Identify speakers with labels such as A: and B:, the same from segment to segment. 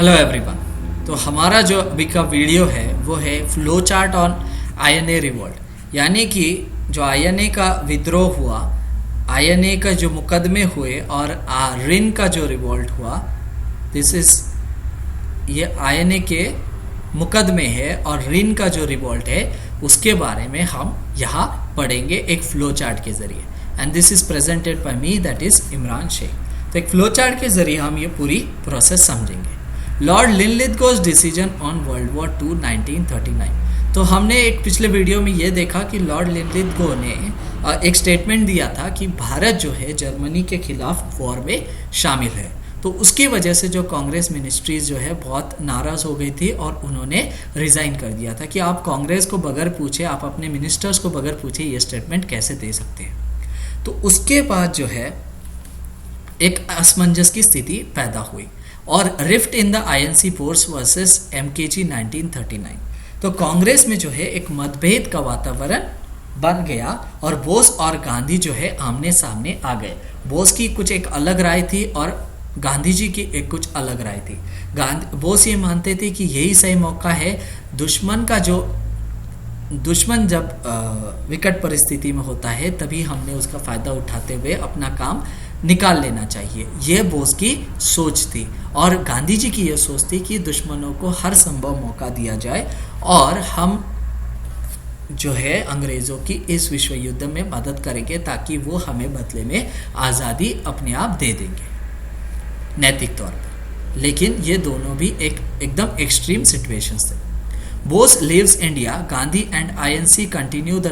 A: Hello everyone. तो हमारा जो अभी का वीडियो है वो है flow chart on INA revolt, यानी कि जो आईएनए का विद्रोह हुआ, आईएनए का जो मुकदमे हुए और रिन का जो रिवोल्ट हुआ। दिस इज ये आईएनए के मुकदमे है और रिन का जो रिवोल्ट है उसके बारे में हम यहाँ पढ़ेंगे एक फ्लो चार्ट के जरिए। And this is presented by me, that is Imran Shaikh. तो एक फ्लो चार्ट के जरिए हम ये पूरी प्रोसेस समझेंगे। Lord Linlithgow's decision on world war 2 1939। तो हमने एक पिछले वीडियो में ये देखा कि लॉर्ड लिनलिथगो ने एक स्टेटमेंट दिया था कि भारत जो है जर्मनी के खिलाफ वॉर में शामिल है। तो उसकी वजह से जो कांग्रेस मिनिस्ट्रीज जो है बहुत नाराज़ हो गई थी और उन्होंने रिज़ाइन कर दिया था कि आप कांग्रेस को बगैर पूछे, आप अपने मिनिस्टर्स को बगैर पूछे ये स्टेटमेंट कैसे दे सकते हैं। तो उसके बाद जो है एक असमंजस की स्थिति पैदा हुई और rift in the INC force versus MKG 1939। तो कांग्रेस में जो है एक मतभेद का वातावरण बन गया और बोस और गांधी जो है आमने सामने आ गए। बोस की कुछ एक अलग राय थी और गांधी जी की एक कुछ अलग राय थी। बोस ये मानते थे कि यही सही मौका है, दुश्मन जब विकट परिस्थिति में होता है तभी हमने उसका फ़ायदा उठाते हुए अपना काम निकाल लेना चाहिए। यह बोस की सोच थी और गांधी जी की यह सोच थी कि दुश्मनों को हर संभव मौका दिया जाए और हम जो है अंग्रेज़ों की इस विश्व युद्ध में मदद करेंगे ताकि वो हमें बदले में आज़ादी अपने आप दे देंगे नैतिक तौर पर। लेकिन ये दोनों भी एकदम एक्सट्रीम सिचुएशंस थे। Bose leaves India, Gandhi and INC continue the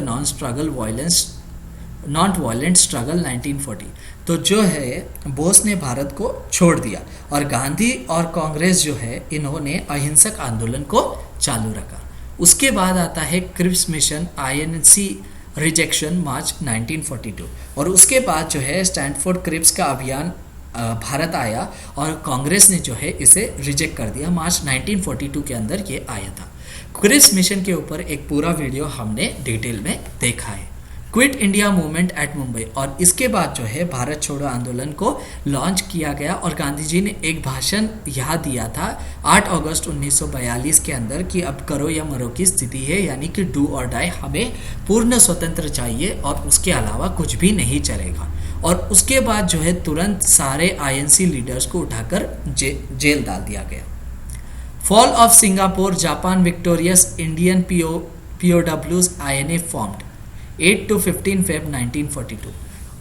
A: non violent struggle 1940। तो जो है बोस ने भारत को छोड़ दिया और गांधी और कांग्रेस जो है इन्होंने अहिंसक आंदोलन को चालू रखा। उसके बाद आता है क्रिप्स मिशन आईएनसी रिजेक्शन मार्च 1942 और उसके बाद जो है स्टैनफोर्ड क्रिप्स का अभियान भारत आया और कांग्रेस ने जो है इसे रिजेक्ट कर दिया। मार्च 1942 के अंदर ये आया था। क्रिप्स मिशन के ऊपर एक पूरा वीडियो हमने डिटेल में देखा है। Quit India movement at Mumbai, और इसके बाद जो है भारत छोड़ो आंदोलन को लॉन्च किया गया और गांधी जी ने एक भाषण यहाँ दिया था 8 अगस्त 1942 के अंदर कि अब करो या मरो की स्थिति है, यानी कि डू और डाई, हमें पूर्ण स्वतंत्र चाहिए और उसके अलावा कुछ भी नहीं चलेगा। और उसके बाद जो है तुरंत सारे आईएनसी लीडर्स को उठाकर जेल डाल दिया गया। Fall of Singapore, Japan victorious, Indian POWs INA formed 8 to 15 Feb 1942।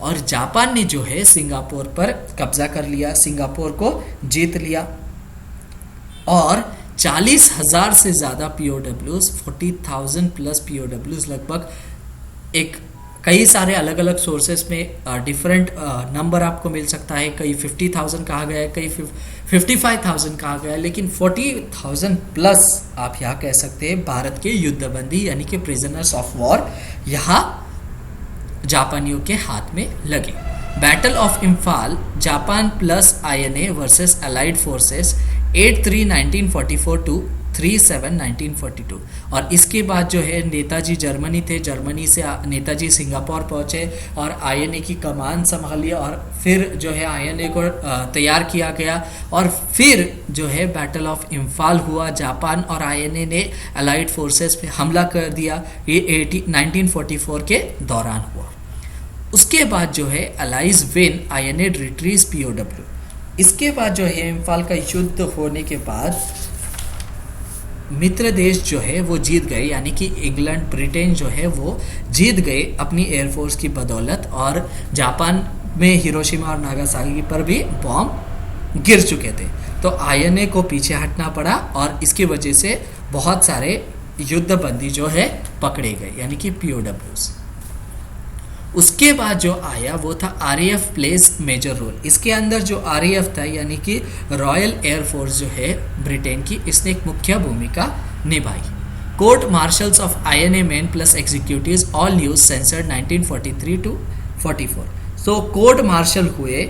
A: और जापान ने जो है सिंगापुर पर कब्जा कर लिया, सिंगापुर को जीत लिया और 40,000 से ज़्यादा POWs, 40,000 प्लस POWs, लगभग कई सारे अलग अलग सोर्सेस में डिफरेंट नंबर आपको मिल सकता है। कई 50,000 कहा गया है, कई 55,000 कहा गया है, लेकिन 40,000 प्लस आप यहाँ कह सकते हैं भारत के युद्धबंदी यानी कि प्रिजनर्स ऑफ वॉर यहाँ जापानियों के हाथ में लगे। Battle of Imphal, Japan plus INA versus allied forces 8-3 1944 to 3-7 1942। और इसके बाद जो है नेताजी जर्मनी थे, जर्मनी से नेताजी सिंगापुर पहुंचे और आईएनए की कमान संभाली और फिर जो है आईएनए को तैयार किया गया और फिर जो है बैटल ऑफ इम्फाल हुआ। जापान और आईएनए ने अलाइड फोर्सेस पे हमला कर दिया। ये 1944 के दौरान हुआ। उसके बाद जो है अलाइज विन आईएनए रिट्रीज POW। इसके बाद जो है इम्फाल का युद्ध होने के बाद मित्र देश जो है वो जीत गए, यानी कि इंग्लैंड, ब्रिटेन जो है वो जीत गए अपनी एयरफोर्स की बदौलत और जापान में हिरोशिमा और नागासाकी पर भी बॉम्ब गिर चुके थे। तो आईएनए को पीछे हटना पड़ा और इसकी वजह से बहुत सारे युद्धबंदी जो है पकड़े गए, यानी कि POWs। उसके बाद जो आया वो था RAF प्लेस मेजर रोल। इसके अंदर जो RAF था यानी कि रॉयल एयरफोर्स जो है ब्रिटेन की, इसने एक मुख्य भूमिका निभाई। Court martials of INA men plus executives all news censored 1943 to 44। So court martial हुए,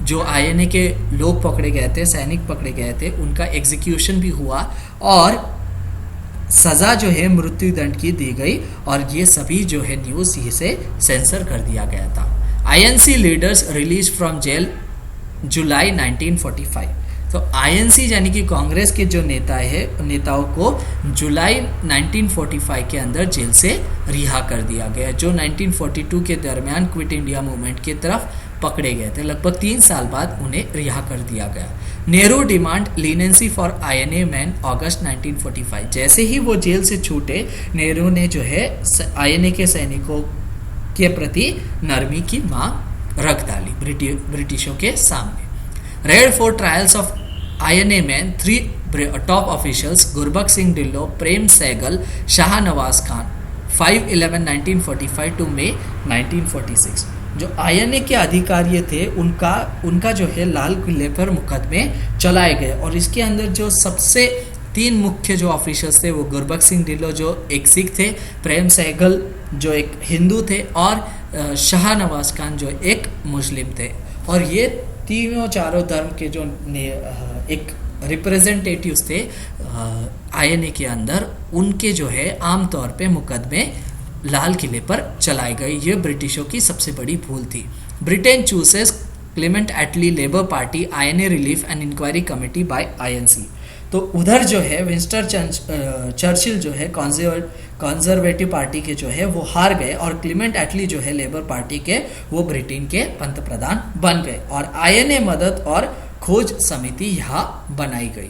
A: जो INA के लोग पकड़े गए थे, सैनिक पकड़े गए थे, उनका एग्जीक्यूशन भी हुआ और सज़ा जो है मृत्यु दंड की दी गई और ये सभी जो है न्यूज़ इसे सेंसर कर दिया गया था। INC leaders release from jail July 1945। तो आईएनसी यानी कि कांग्रेस के जो नेताओं को जुलाई 1945 के अंदर जेल से रिहा कर दिया गया, जो 1942 के दरमियान क्विट इंडिया मूवमेंट की तरफ पकड़े गए थे। लगभग 3 साल बाद उन्हें रिहा कर दिया गया। Nehru demand leniency for INA man August 1945। जैसे ही वो जेल से छूटे, नेहरू ने जो है आईएनए के सैनिकों के प्रति नरमी की मांग रख डाली ब्रिटिशों के सामने। Red fort trials of INA man, 3 top officials Gurbaksh Singh Dhillon, Prem Sahgal, Shah Nawaz Khan, 5/11/1945 to May 1946। जो आईएनए के अधिकारी थे उनका जो है लाल किले पर मुकदमे चलाए गए, और इसके अंदर जो सबसे 3 मुख्य जो ऑफिसर्स थे वो गुरबख्श सिंह ढिल्लों जो एक सिख थे, प्रेम सहगल जो एक हिंदू थे, और शाह नवाज खान जो एक मुस्लिम थे। और ये तीनों चारों धर्म के जो एक रिप्रेजेंटेटिव्स थे आईएनए के अंदर, उनके जो है आमतौर पे मुकदमे लाल किले पर चलाए गए। ये ब्रिटिशों की सबसे बड़ी भूल थी। Britain chooses Clement Attlee Labour party INA relief and inquiry committee by INC. तो उधर जो है विंस्टन चर्चिल जो है कंजर्वेटिव पार्टी के जो है वो हार गए, और क्लेमेंट एटली जो है लेबर पार्टी के वो ब्रिटेन के पंतप्रधान बन गए, और आईएनए मदद और खोज समिति यहाँ बनाई गई।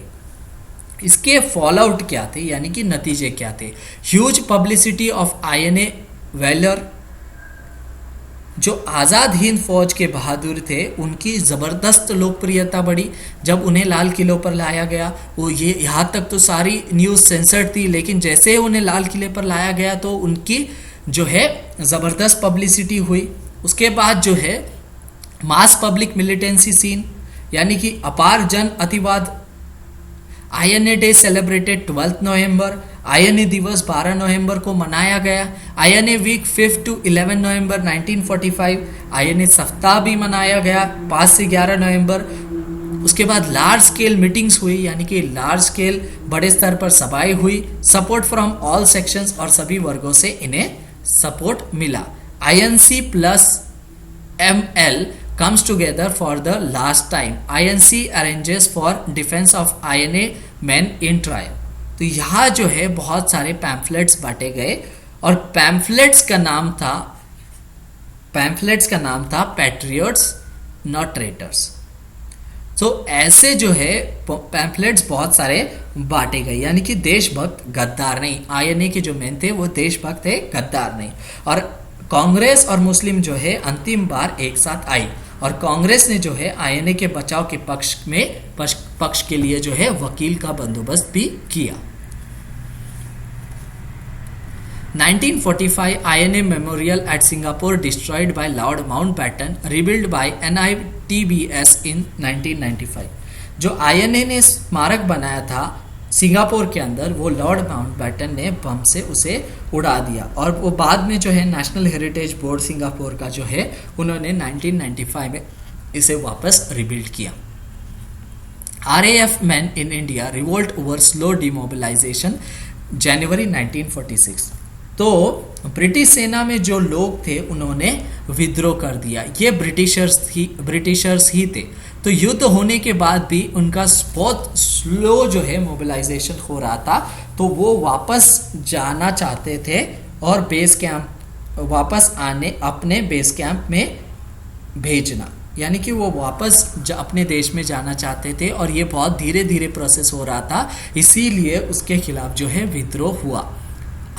A: इसके फॉल आउट क्या थे, यानी कि नतीजे क्या थे? Huge publicity of INA valour. जो आज़ाद हिंद फौज के बहादुर थे उनकी ज़बरदस्त लोकप्रियता बढ़ी जब उन्हें लाल किले पर लाया गया। वो ये यहाँ तक तो सारी न्यूज़ सेंसर्ड थी, लेकिन जैसे ही उन्हें लाल किले पर लाया गया तो उनकी जो है ज़बरदस्त पब्लिसिटी हुई। उसके बाद जो है मास पब्लिक मिलिटेंसी सीन, यानी कि अपार जन अतिवाद। INA day celebrated 12 November. INA दिवस 12 नवंबर को मनाया गया। INA week 5 to 11 November 1945। INA सप्ताह भी मनाया गया 5 से 11 नवंबर। उसके बाद लार्ज स्केल मीटिंग्स हुई, यानी कि लार्ज स्केल बड़े स्तर पर सभाएं हुई। सपोर्ट फ्रॉम ऑल सेक्शंस, और सभी वर्गों से इन्हें सपोर्ट मिला। INC plus ML comes together for the last time. INC arranges for defense of INA men in trial. तो यहाँ जो है बहुत सारे पैम्फलेट्स बांटे गए, और पैम्फलेट्स का नाम था पैट्रियट्स नॉट ट्रेटर्स। तो ऐसे जो है पैम्फलेट्स बहुत सारे बांटे गए, यानी कि देशभक्त गद्दार नहीं। आईएनए के जो मेन थे वो देशभक्त थे, गद्दार नहीं। और कांग्रेस और मुस्लिम जो है अंतिम बार एक साथ आई, और कांग्रेस ने जो है आईएनए के बचाव के पक्ष के लिए जो है वकील का बंदोबस्त भी किया। 1945 INA memorial at Singapore destroyed by lord Mountbatten, rebuild by NITBS in 1995। जो आईएनए ने स्मारक बनाया था सिंगापुर के अंदर, वो लॉर्ड माउंटबैटन ने बम से उसे उड़ा दिया, और वो बाद में जो है नेशनल हेरिटेज बोर्ड सिंगापुर का जो है उन्होंने 1995 में इसे वापस रिबिल्ड किया। RAF man in India revolt over slow demobilisation, January 1946। तो ब्रिटिश सेना में जो लोग थे उन्होंने विद्रोह कर दिया। ये ब्रिटिशर्स ही थे। तो युद्ध होने के बाद भी उनका बहुत स्लो जो है मोबिलाइजेशन हो रहा था, तो वो वापस जाना चाहते थे, और बेस कैंप वापस अपने बेस कैंप में भेजना, यानी कि वो वापस अपने देश में जाना चाहते थे, और ये बहुत धीरे धीरे प्रोसेस हो रहा था, इसीलिए उसके खिलाफ जो है विद्रोह हुआ।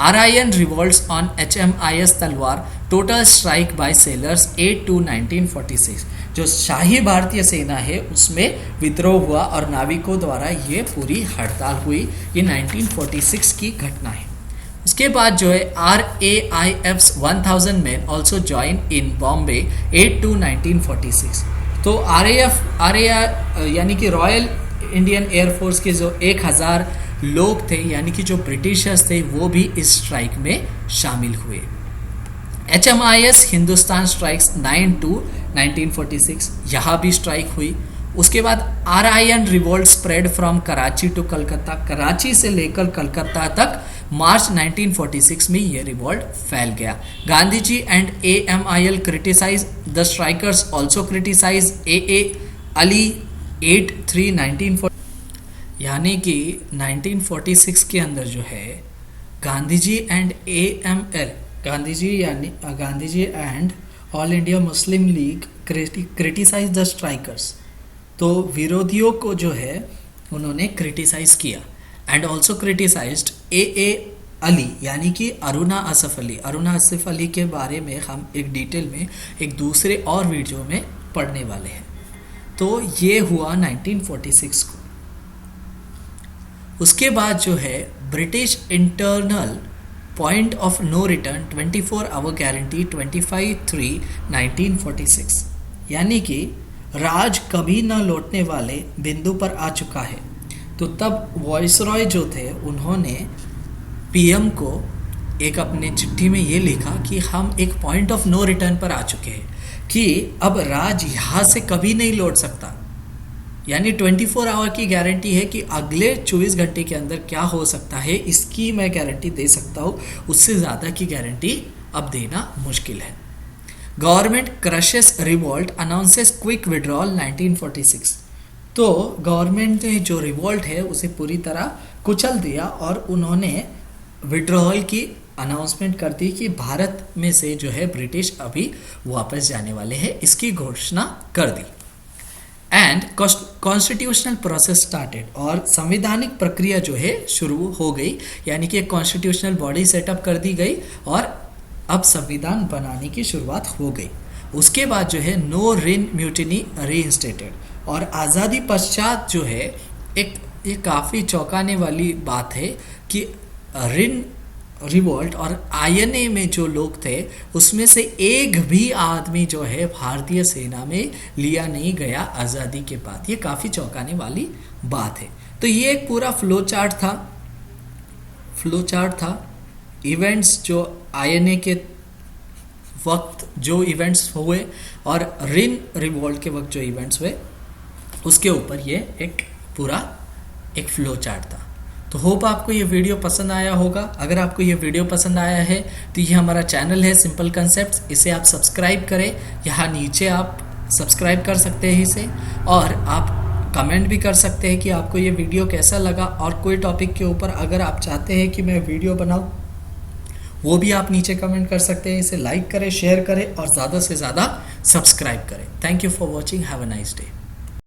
A: RIN revolts on HMIS Talwar, total strike by sailors 8 to 1946। जो शाही भारतीय सेना है उसमें विद्रोह हुआ और नाविकों द्वारा ये पूरी हड़ताल हुई। ये 1946 की घटना है। उसके बाद जो है RAIF's 1000 men also joined in Bombay 8 to 1946। तो RAF यानी कि रॉयल इंडियन एयरफोर्स के जो 1000 लोग थे, यानी कि जो ब्रिटिशर्स थे, वो भी इस स्ट्राइक में शामिल हुए। HMIS हिंदुस्तान स्ट्राइक्स 9 to 1946, यहाँ भी स्ट्राइक हुई। उसके बाद RIN revolt spread from Karachi to Calcutta, Karachi से लेकर कलकत्ता तक मार्च 1946 में ये रिवोल्ट फैल गया। Gandhi ji and AMIL criticise the strikers, also criticise AA Ali 8/3/1940, यानी कि 1946 के अंदर जो है Gandhi ji and AML, Gandhi ji and all India Muslim League criticise the strikers. तो विरोधियों को जो है उन्होंने क्रिटिसाइज किया and also criticised AA Ali, यानी कि अरुणा आसिफ अली के बारे में हम एक डिटेल में एक दूसरे और वीडियो में पढ़ने वाले हैं। तो ये हुआ 1946 को। उसके बाद जो है British internal point of no return 24 hour guarantee 25/3/1946, यानी कि राज कभी न लौटने वाले बिंदु पर आ चुका है। तो तब वॉइसरॉय जो थे उन्होंने PM को एक अपने चिट्ठी में ये लिखा कि हम एक पॉइंट ऑफ नो रिटर्न पर आ चुके हैं, कि अब राज यहाँ से कभी नहीं लौट सकता। यानी 24 आवर की गारंटी है कि अगले 24 घंटे के अंदर क्या हो सकता है, इसकी मैं गारंटी दे सकता हूँ, उससे ज़्यादा की गारंटी अब देना मुश्किल है। Government crushes revolt announces quick withdrawal 1946। तो गवर्नमेंट ने जो रिवोल्ट है उसे पूरी तरह कुचल दिया और उन्होंने विड्रॉल की अनाउंसमेंट कर दी कि भारत में से जो है ब्रिटिश अभी वापस जाने वाले हैं, इसकी घोषणा कर दी। एंड कॉन्स्टिट्यूशनल प्रोसेस स्टार्टेड, और संवैधानिक प्रक्रिया जो है शुरू हो गई, यानी कि एक कॉन्स्टिट्यूशनल बॉडी सेटअप कर दी गई और अब संविधान बनाने की शुरुआत हो गई। उसके बाद जो है नो रिन म्यूटिनी रीइंस्टेटेड, और आज़ादी पश्चात जो है ये काफ़ी चौंकाने वाली बात है कि रिन रिवोल्ट और INA में जो लोग थे उसमें से एक भी आदमी जो है भारतीय सेना में लिया नहीं गया आज़ादी के बाद। ये काफ़ी चौंकाने वाली बात है। तो ये एक पूरा फ्लो चार्ट था इवेंट्स जो INA के वक्त जो इवेंट्स हुए और रिन रिवोल्ट के वक्त जो इवेंट्स हुए, उसके ऊपर ये एक पूरा एक फ्लो चार्ट था। तो होप आपको ये वीडियो पसंद आया होगा। अगर आपको ये वीडियो पसंद आया है तो ये हमारा चैनल है सिंपल कंसेप्ट्स, इसे आप सब्सक्राइब करें। यहाँ नीचे आप सब्सक्राइब कर सकते हैं इसे, और आप कमेंट भी कर सकते हैं कि आपको ये वीडियो कैसा लगा, और कोई टॉपिक के ऊपर अगर आप चाहते हैं कि मैं वीडियो बनाऊँ वो भी आप नीचे कमेंट कर सकते हैं। इसे लाइक करें, शेयर करें और ज़्यादा से ज़्यादा सब्सक्राइब करें। Thank you for watching, have a nice day.